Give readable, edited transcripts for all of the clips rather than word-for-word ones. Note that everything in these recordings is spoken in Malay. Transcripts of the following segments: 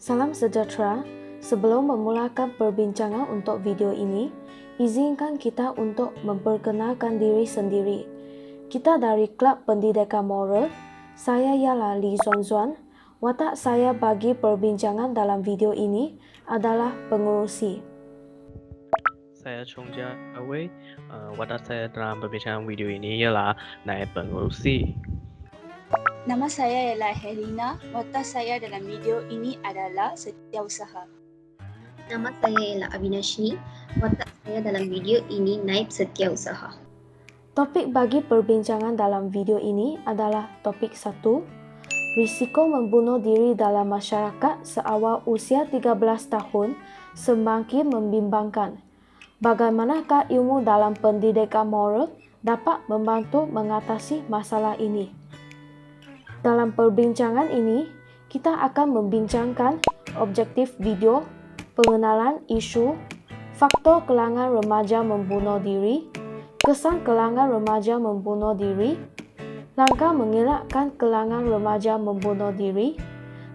Salam sejahtera. Sebelum memulakan perbincangan untuk video ini, izinkan kita untuk memperkenalkan diri sendiri. Kita dari Klub Pendidikan Moral. Saya ialah Li Zuan. Watak saya bagi perbincangan dalam video ini adalah pengurusi. Saya Chung Jia Wei. Watak saya dalam perbincangan video ini ialah naib pengurusi. Nama saya ialah Helena. Watak saya dalam video ini adalah setiausaha. Nama saya ialah Avinashi. Watak saya dalam video ini naib setiausaha. Topik bagi perbincangan dalam video ini adalah topik 1. Risiko membunuh diri dalam masyarakat seawal usia 13 tahun semakin membimbangkan. Bagaimanakah ilmu dalam pendidikan moral dapat membantu mengatasi masalah ini? Dalam perbincangan ini, kita akan membincangkan objektif video, pengenalan isu, faktor kalangan remaja membunuh diri, kesan kalangan remaja membunuh diri, langkah mengelakkan kalangan remaja membunuh diri,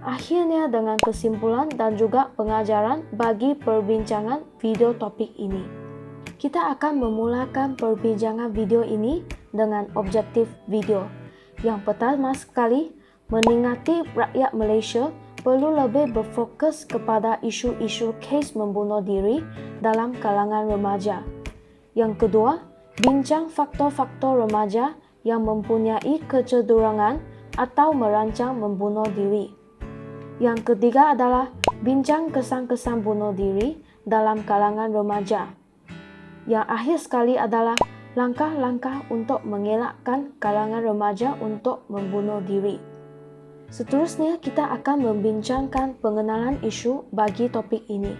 akhirnya dengan kesimpulan dan juga pengajaran bagi perbincangan video topik ini. Kita akan memulakan perbincangan video ini dengan objektif video. Yang pertama sekali, meningati rakyat Malaysia perlu lebih berfokus kepada isu-isu kes membunuh diri dalam kalangan remaja. Yang kedua, bincang faktor-faktor remaja yang mempunyai kecenderungan atau merancang membunuh diri. Yang ketiga adalah bincang kesan-kesan bunuh diri dalam kalangan remaja. Yang akhir sekali adalah langkah-langkah untuk mengelakkan kalangan remaja untuk membunuh diri. Seterusnya, kita akan membincangkan pengenalan isu bagi topik ini.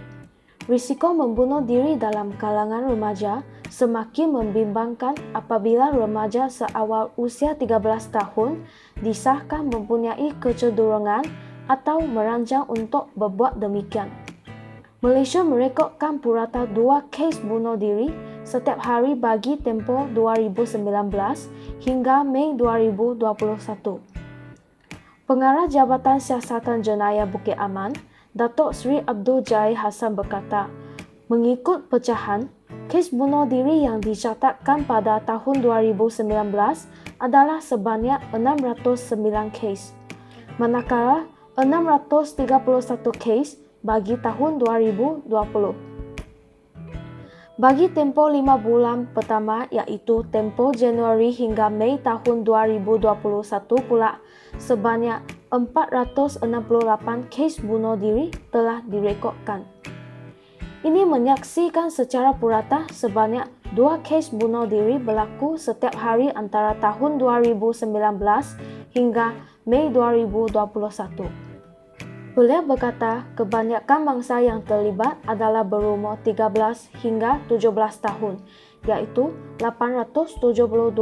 Risiko membunuh diri dalam kalangan remaja semakin membimbangkan apabila remaja seawal usia 13 tahun disahkan mempunyai kecenderungan atau merancang untuk berbuat demikian. Malaysia merekodkan purata 2 kes bunuh diri setiap hari bagi tempoh 2019 hingga Mei 2021. Pengarah Jabatan Siasatan Jenayah Bukit Aman, Datuk Seri Abdul Jair Hassan berkata, mengikut pecahan, kes bunuh diri yang dicatatkan pada tahun 2019 adalah sebanyak 609 kes, manakala 631 kes bagi tahun 2020. Bagi tempoh 5 bulan pertama iaitu tempoh Januari hingga Mei tahun 2021 pula, sebanyak 468 kes bunuh diri telah direkodkan. Ini menyaksikan secara purata sebanyak 2 kes bunuh diri berlaku setiap hari antara tahun 2019 hingga Mei 2021. Beliau berkata kebanyakan bangsa yang terlibat adalah berumur 13 hingga 17 tahun, iaitu 872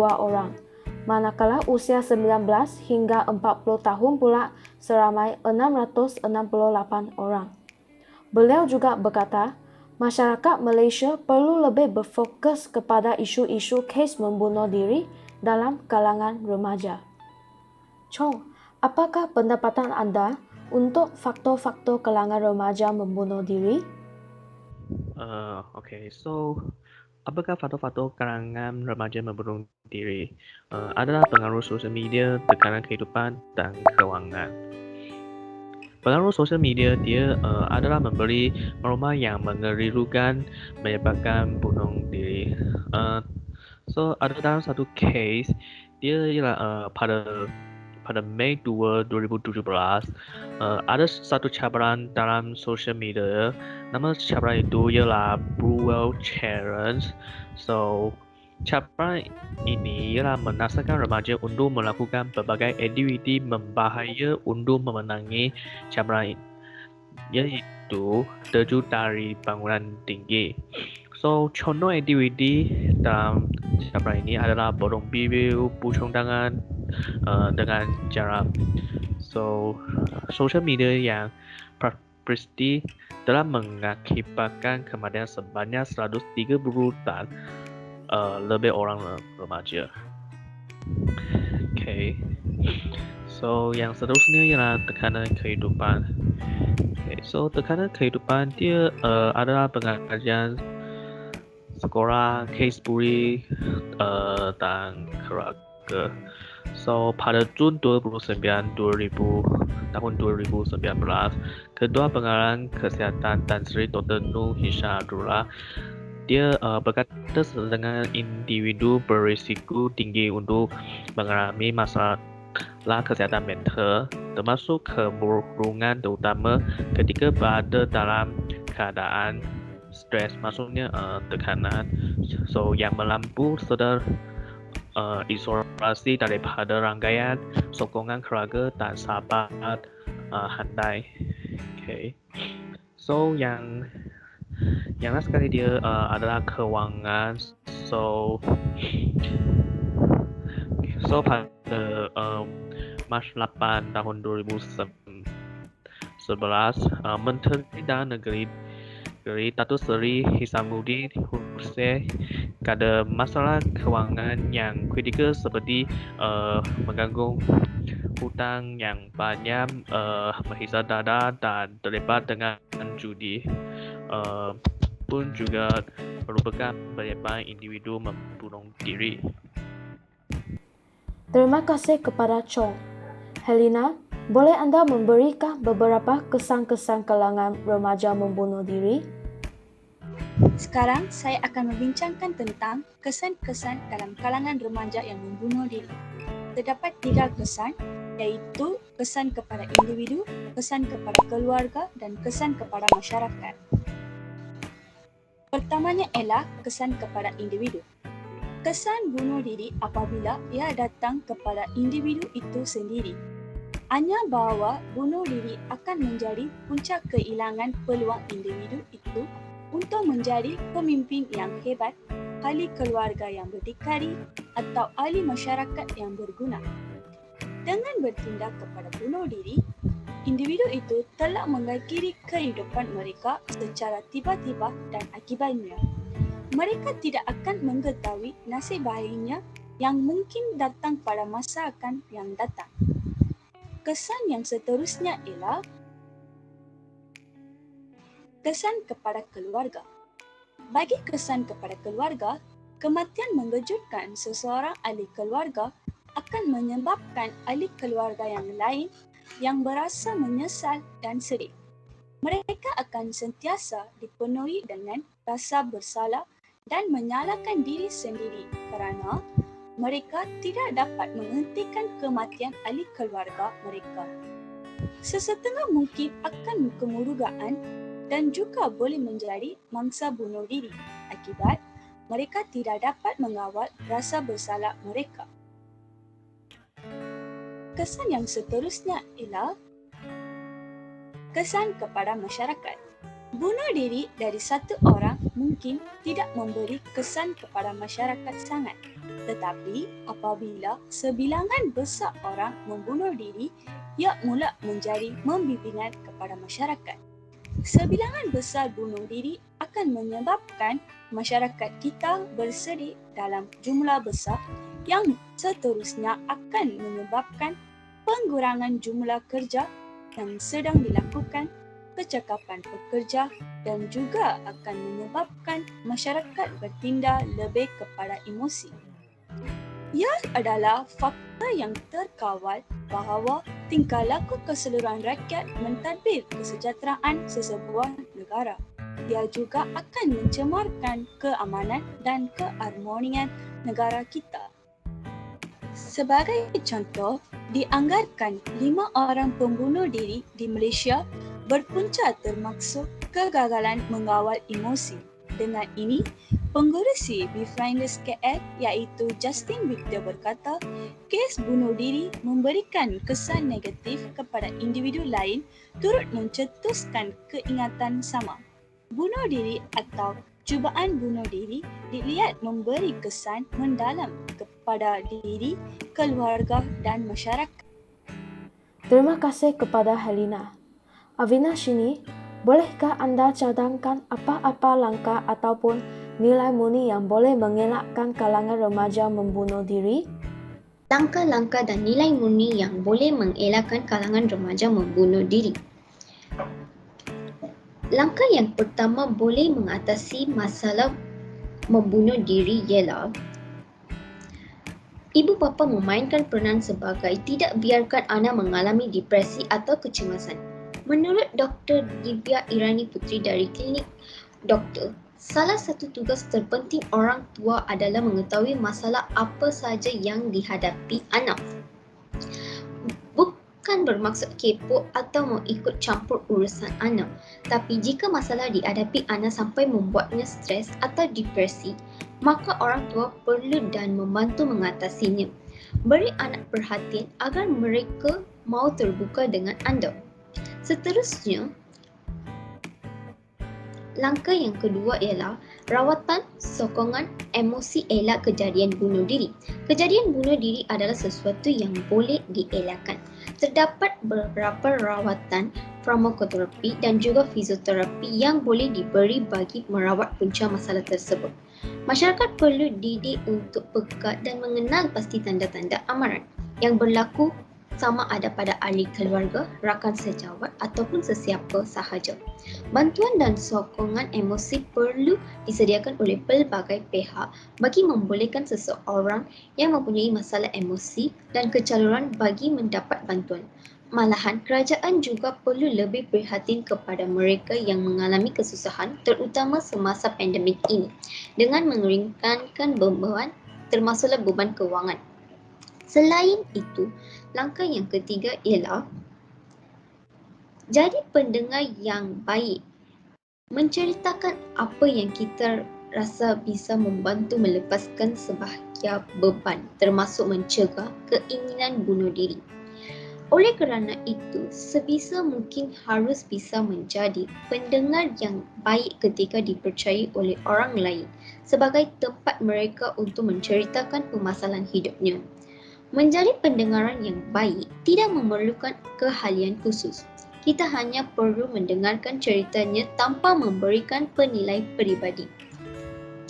orang. Manakala usia 19 hingga 40 tahun pula seramai 668 orang. Beliau juga berkata, masyarakat Malaysia perlu lebih berfokus kepada isu-isu kes membunuh diri dalam kalangan remaja. Chong, apakah pendapatan anda untuk faktor-faktor kalangan remaja membunuh diri? Okay, so apakah faktor-faktor kalangan remaja membunuh diri? Adalah pengaruh sosial media, tekanan kehidupan dan kewangan. Pengaruh sosial media dia adalah memberi maklumat yang mengerirukan menyebabkan bunuh diri. So ada dalam satu case dia ialah pada Mei 2, 2017 ada satu cabaran dalam sosial media. Nama cabaran itu ialah Blue Whale Challenge. So cabaran ini ialah menasahkan remaja untuk melakukan berbagai aktiviti membahaya untuk memenangi cabaran ini, iaitu terjun dari bangunan tinggi. So contoh aktiviti dalam cabaran ini adalah borong bibir, pucung tangan dengan jarak. So sosial media yang prestij telah mengakibatkan kematian sebanyak 130 dan lebih orang remaja. Okay. So yang seterusnya ialah tekanan kehidupan. Okay, so tekanan kehidupan dia adalah pengajian sekolah, case bully dan keluarga. So pada Jun 29 tahun 2019, Ketua Pengarah Kesihatan Tan Sri Dr. Nur Hisham Abdullah dia berkata dengan individu berisiko tinggi untuk mengalami masalah kesihatan mental, termasuk kemurungan terutama ketika berada dalam keadaan stres, maksudnya tekanan, so yang melampau serta isolasi daripada rangkaian sokongan keluarga dan sahabat handai. Okay. So yang last sekali dia adalah kewangan. So pada Mac 8 tahun 2011, Menteri Dalam Negeri Datuk Seri Hisamuddin Hussein ada masalah kewangan yang kritikal seperti mengganggu hutang yang banyak, menghisap dana dan terlibat dengan judi, pun juga merupakan penyebab individu membunuh diri. Terima kasih kepada Chong. Helena, boleh anda memberikan beberapa kesan-kesan kalangan remaja membunuh diri? Sekarang saya akan membincangkan tentang kesan-kesan dalam kalangan remaja yang membunuh diri. Terdapat 3 kesan, iaitu kesan kepada individu, kesan kepada keluarga dan kesan kepada masyarakat. Pertamanya ialah kesan kepada individu. Kesan bunuh diri apabila ia datang kepada individu itu sendiri. Hanya bahawa bunuh diri akan menjadi punca kehilangan peluang individu itu untuk menjadi pemimpin yang hebat, ahli keluarga yang berdikari atau ahli masyarakat yang berguna. Dengan bertindak kepada bunuh diri, individu itu telah mengakhiri kehidupan mereka secara tiba-tiba dan akibatnya mereka tidak akan mengetahui nasib baiknya yang mungkin datang pada masa akan yang datang. Kesan yang seterusnya ialah kesan kepada keluarga. Bagi kesan kepada keluarga, kematian mengejutkan seseorang ahli keluarga akan menyebabkan ahli keluarga yang lain yang berasa menyesal dan sedih. Mereka akan sentiasa dipenuhi dengan rasa bersalah dan menyalahkan diri sendiri kerana mereka tidak dapat menghentikan kematian ahli keluarga mereka. Sesetengah mungkin akan kemurgaan dan juga boleh menjadi mangsa bunuh diri akibat mereka tidak dapat mengawal rasa bersalah mereka. Kesan yang seterusnya ialah kesan kepada masyarakat. Bunuh diri dari satu orang mungkin tidak memberi kesan kepada masyarakat sangat. Tetapi apabila sebilangan besar orang membunuh diri, ia mula menjadi membimbingan kepada masyarakat. Sebilangan besar bunuh diri akan menyebabkan masyarakat kita bersedih dalam jumlah besar yang seterusnya akan menyebabkan pengurangan jumlah kerja yang sedang dilakukan, kecekapan pekerja dan juga akan menyebabkan masyarakat bertindak lebih kepada emosi. Ia adalah fakta yang terkawal bahawa tingkah laku keseluruhan rakyat mentadbir kesejahteraan sesebuah negara. Ia juga akan mencemarkan keamanan dan keharmonian negara kita. Sebagai contoh, dianggarkan 5 orang pembunuh diri di Malaysia berpunca termaksud kegagalan mengawal emosi. Dengan ini, pengurusi Befrienders KL iaitu Justin Victor berkata, kes bunuh diri memberikan kesan negatif kepada individu lain turut mencetuskan keingatan sama. Bunuh diri atau cubaan bunuh diri dilihat memberi kesan mendalam kepada diri, keluarga dan masyarakat. Terima kasih kepada Helena. Avinashini, bolehkah anda cadangkan apa-apa langkah ataupun nilai murni yang boleh mengelakkan kalangan remaja membunuh diri? Langkah-langkah dan nilai murni yang boleh mengelakkan kalangan remaja membunuh diri. Langkah yang pertama boleh mengatasi masalah membunuh diri ialah ibu bapa memainkan peranan sebagai tidak biarkan anak mengalami depresi atau kecemasan. Menurut Dr. Divya Irani Putri dari klinik doktor, salah satu tugas terpenting orang tua adalah mengetahui masalah apa sahaja yang dihadapi anak. Bukan bermaksud kepo atau mau ikut campur urusan anak, tapi jika masalah dihadapi anak sampai membuatnya stres atau depresi, maka orang tua perlu dan membantu mengatasinya. Beri anak perhatian agar mereka mau terbuka dengan anda. Seterusnya, langkah yang kedua ialah rawatan, sokongan, emosi elak kejadian bunuh diri. Kejadian bunuh diri adalah sesuatu yang boleh dielakkan. Terdapat beberapa rawatan, farmakoterapi dan juga fisioterapi yang boleh diberi bagi merawat punca masalah tersebut. Masyarakat perlu didik untuk peka dan mengenal pasti tanda-tanda amaran yang berlaku sama ada pada ahli keluarga, rakan sejawat ataupun sesiapa sahaja. Bantuan dan sokongan emosi perlu disediakan oleh pelbagai pihak bagi membolehkan seseorang yang mempunyai masalah emosi dan kecaluran bagi mendapat bantuan. Malahan, kerajaan juga perlu lebih prihatin kepada mereka yang mengalami kesusahan terutama semasa pandemik ini dengan meringankan beban termasuklah beban kewangan. Selain itu, langkah yang ketiga ialah jadi pendengar yang baik. Menceritakan apa yang kita rasa bisa membantu melepaskan sebahagian beban termasuk mencegah keinginan bunuh diri. Oleh kerana itu, sebisa mungkin harus bisa menjadi pendengar yang baik ketika dipercayai oleh orang lain sebagai tempat mereka untuk menceritakan permasalahan hidupnya. Menjadi pendengaran yang baik tidak memerlukan keahlian khusus. Kita hanya perlu mendengarkan ceritanya tanpa memberikan penilai peribadi.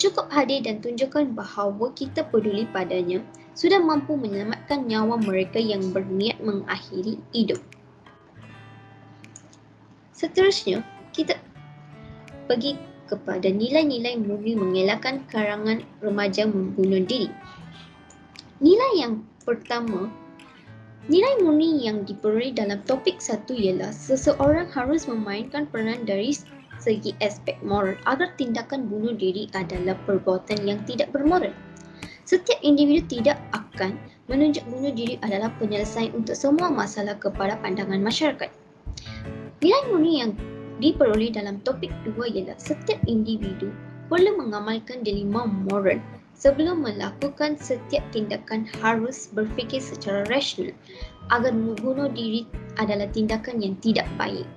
Cukup hadir dan tunjukkan bahawa kita peduli padanya sudah mampu menyelamatkan nyawa mereka yang berniat mengakhiri hidup. Seterusnya, kita pergi kepada nilai-nilai murni mengelakkan karangan remaja membunuh diri. Nilai yang pertama, nilai murni yang diperoleh dalam topik 1 ialah seseorang harus memainkan peranan dari segi aspek moral agar tindakan bunuh diri adalah perbuatan yang tidak bermoral. Setiap individu tidak akan menunjuk bunuh diri adalah penyelesaian untuk semua masalah kepada pandangan masyarakat. Nilai murni yang diperoleh dalam topik 2 ialah setiap individu perlu mengamalkan dilema moral. Sebelum melakukan setiap tindakan harus berfikir secara rasional agar membunuh diri adalah tindakan yang tidak baik.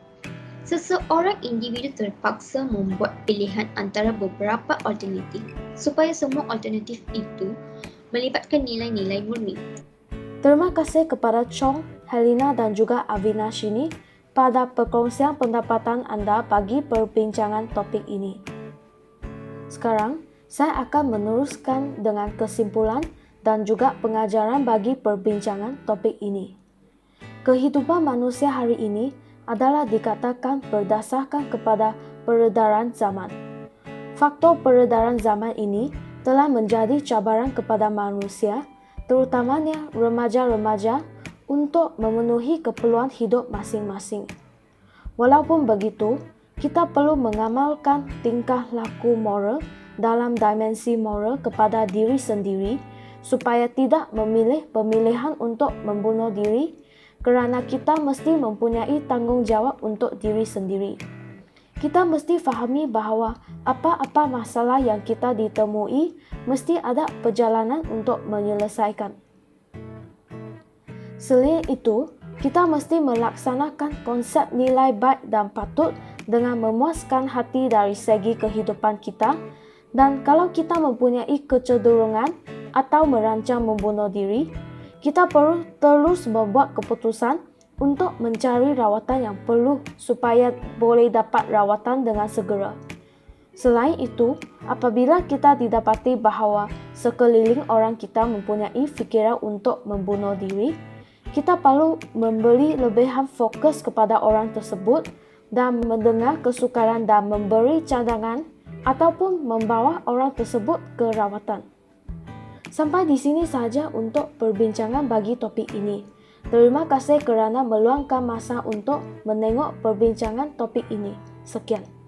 Seseorang individu terpaksa membuat pilihan antara beberapa alternatif supaya semua alternatif itu melibatkan nilai-nilai murni. Terima kasih kepada Chong, Helena dan juga Avinashini pada perkongsian pendapatan anda bagi perbincangan topik ini. Sekarang, saya akan meneruskan dengan kesimpulan dan juga pengajaran bagi perbincangan topik ini. Kehidupan manusia hari ini adalah dikatakan berdasarkan kepada peredaran zaman. Faktor peredaran zaman ini telah menjadi cabaran kepada manusia, terutamanya remaja-remaja, untuk memenuhi keperluan hidup masing-masing. Walaupun begitu, kita perlu mengamalkan tingkah laku moral dalam dimensi moral kepada diri sendiri supaya tidak memilih pemilihan untuk membunuh diri kerana kita mesti mempunyai tanggungjawab untuk diri sendiri. Kita mesti fahami bahawa apa-apa masalah yang kita ditemui mesti ada perjalanan untuk menyelesaikan. Selain itu, kita mesti melaksanakan konsep nilai baik dan patut dengan memuaskan hati dari segi kehidupan kita. Dan kalau kita mempunyai kecenderungan atau merancang membunuh diri, kita perlu terus membuat keputusan untuk mencari rawatan yang perlu supaya boleh dapat rawatan dengan segera. Selain itu, apabila kita didapati bahawa sekeliling orang kita mempunyai fikiran untuk membunuh diri, kita perlu memberi lebihan fokus kepada orang tersebut dan mendengar kesukaran dan memberi cadangan ataupun membawa orang tersebut ke rawatan. Sampai di sini sahaja untuk perbincangan bagi topik ini. Terima kasih kerana meluangkan masa untuk menengok perbincangan topik ini. Sekian.